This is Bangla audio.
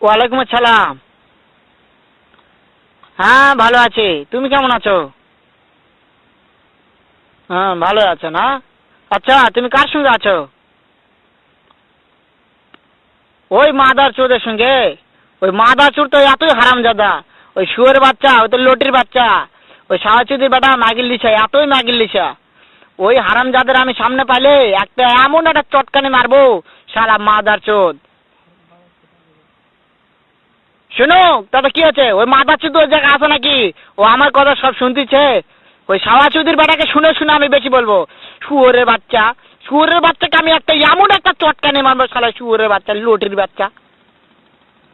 ওয়ালাইকুম আসসালাম। হ্যাঁ ভালো আছি, তুমি কেমন আছো? হ্যাঁ ভালো আছো না? আচ্ছা তুমি কার সঙ্গে আছো? ওই মাদার চোদের সঙ্গে। ওই মাদার চোর তো এতই হারামজাদা। ওই শুয়োরের বাচ্চা, ওই তো লটির বাচ্চা। ওই সাওয়াচুদির বেটা মাগির লিসা, এতই মাগির লিসা। ওই হারামজাদের আমি সামনে পাইলে একটা এমন একটা চটকানি মারবো, শালা মাদার চোদ। শোনো, তাতে কি আছে? ওই মাদার চোদ ওই জায়গায় আছে নাকি? ও আমার কথা সব শুনতিছে। ওই সাওয়াচুদির বেটাকে শুনে শুনে আমি বেশি বলবো। শুয়োরের বাচ্চা, শুয়োরের বাচ্চাকে আমি একটা এমন একটা চটকানি মারবো, শালা শুয়োরের বাচ্চা, লটির বাচ্চা।